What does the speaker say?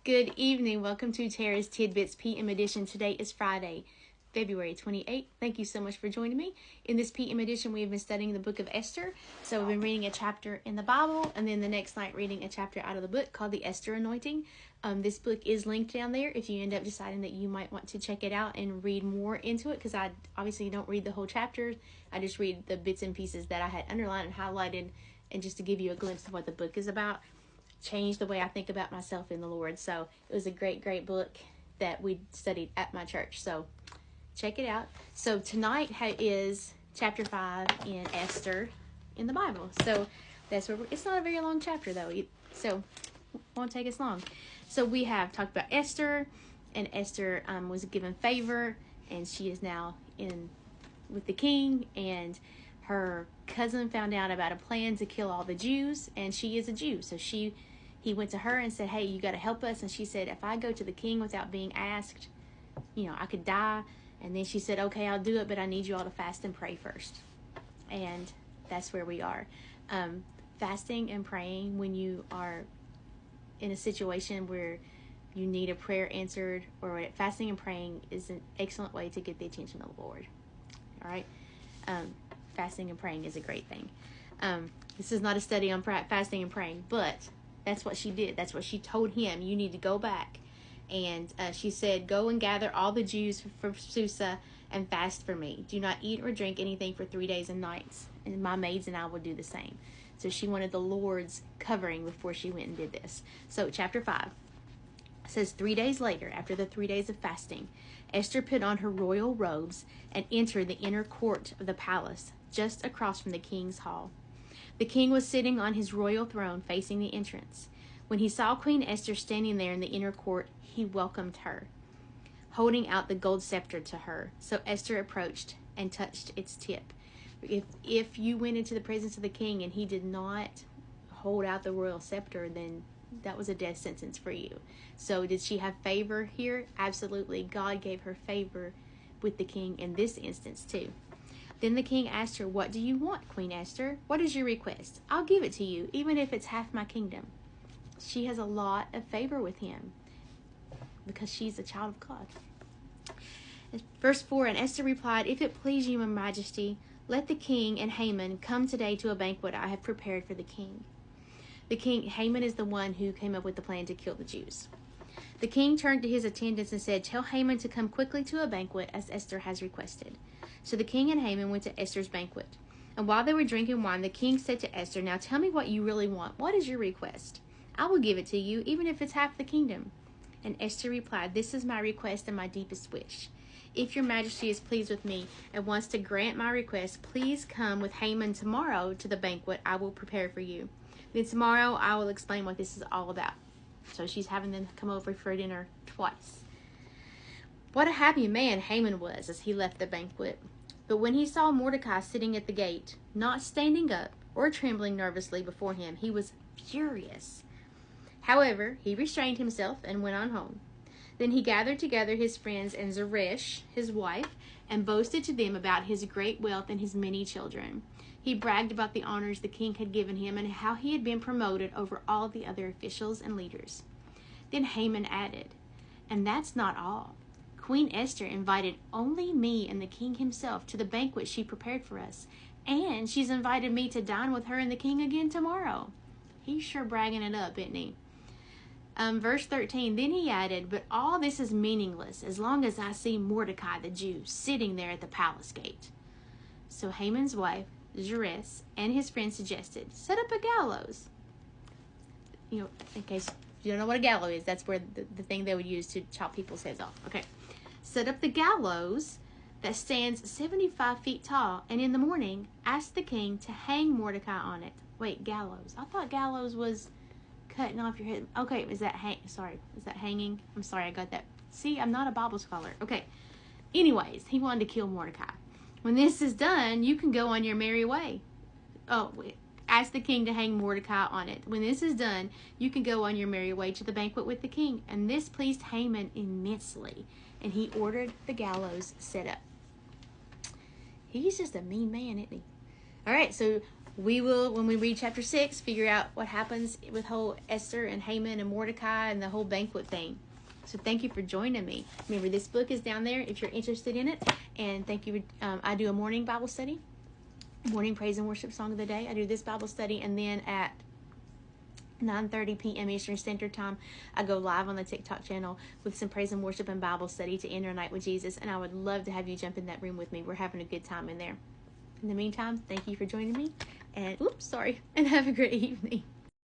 Good evening. Welcome to Tara's Tidbits PM edition. Today is Friday, February 28th. Thank you so much for joining me. In this PM edition, we have been studying the book of Esther. So we've been reading a chapter in the Bible, and then the next night reading a chapter out of the book called the Esther Anointing. This book is linked down there if you end up deciding that you might want to check it out and read more into it, because I obviously don't read the whole chapter. I just read the bits and pieces that I had underlined and highlighted, and just to give you a glimpse of what the book is about. Changed the way I think about myself in the Lord. So it was a great book that we studied at my church. So check it out. So tonight is chapter 5 in Esther in the Bible. So that's where it's not a very long chapter though. So it won't take us long. So we have talked about Esther, and Esther was given favor, and she is now with the king, and her cousin found out about a plan to kill all the Jews, and she is a Jew. So he went to her and said, hey, you got to help us. And she said, if I go to the king without being asked, I could die. And then she said, okay, I'll do it, but I need you all to fast and pray first. And that's where we are. Fasting and praying when you are in a situation where you need a prayer answered, or fasting and praying is an excellent way to get the attention of the Lord. All right. Fasting and praying is a great thing. This is not a study on fasting and praying, but that's what she did. That's what she told him. You need to go back. And she said, go and gather all the Jews from Susa and fast for me. Do not eat or drink anything for 3 days and nights. And my maids and I will do the same. So she wanted the Lord's covering before she went and did this. So chapter 5 says, 3 days later, after the 3 days of fasting, Esther put on her royal robes and entered the inner court of the palace, just across from the king's hall. The king was sitting on his royal throne facing the entrance. When he saw Queen Esther standing there in the inner court, he welcomed her, holding out the gold scepter to her. So Esther approached and touched its tip. If you went into the presence of the king and he did not hold out the royal scepter, then that was a death sentence for you. So did she have favor here? Absolutely. God gave her favor with the king in this instance too. Then the king asked her, what do you want, Queen Esther? What is your request? I'll give it to you, even if it's half my kingdom. She has a lot of favor with him because she's a child of God. Verse 4, and Esther replied, if it please you, my majesty, let the king and Haman come today to a banquet I have prepared for the king. Haman is the one who came up with the plan to kill the Jews. The king turned to his attendants and said, tell Haman to come quickly to a banquet as Esther has requested. So the king and Haman went to Esther's banquet. And while they were drinking wine, the king said to Esther, now tell me what you really want. What is your request? I will give it to you, even if it's half the kingdom. And Esther replied, this is my request and my deepest wish. If your majesty is pleased with me and wants to grant my request, please come with Haman tomorrow to the banquet I will prepare for you. Then tomorrow I will explain what this is all about. So she's having them come over for dinner twice. What a happy man Haman was as he left the banquet. But when he saw Mordecai sitting at the gate, not standing up or trembling nervously before him, he was furious. However, he restrained himself and went on home. Then he gathered together his friends and Zeresh, his wife, and boasted to them about his great wealth and his many children. He bragged about the honors the king had given him and how he had been promoted over all the other officials and leaders. Then Haman added, and that's not all. Queen Esther invited only me and the king himself to the banquet she prepared for us, and she's invited me to dine with her and the king again tomorrow. He's sure bragging it up, isn't he? Verse 13, then he added, but all this is meaningless as long as I see Mordecai the Jew sitting there at the palace gate. So Haman's wife, Zeresh, and his friend suggested, set up a gallows. In case you don't know what a gallows is, that's where the thing they would use to chop people's heads off. Okay. Set up the gallows that stands 75 feet tall, and in the morning, ask the king to hang Mordecai on it. Wait, gallows. I thought gallows was cutting off your head. Okay, is that hanging? I'm sorry, I got that. See, I'm not a Bible scholar. Okay. Anyways, he wanted to kill Mordecai. When this is done, you can go on your merry way. Ask the king to hang Mordecai on it. When this is done, you can go on your merry way to the banquet with the king. And this pleased Haman immensely, and he ordered the gallows set up. He's just a mean man, isn't he? All right, so we will, when we read chapter 6, figure out what happens with whole Esther and Haman and Mordecai and the whole banquet thing. So thank you for joining me. Remember, this book is down there if you're interested in it. And thank you. I do a morning Bible study, morning praise and worship song of the day. I do this Bible study, and then at 9:30 p.m. Eastern Standard Time, I go live on the TikTok channel with some praise and worship and Bible study to end our night with Jesus. And I would love to have you jump in that room with me. We're having a good time in there. In the meantime, thank you for joining me. And and have a great evening.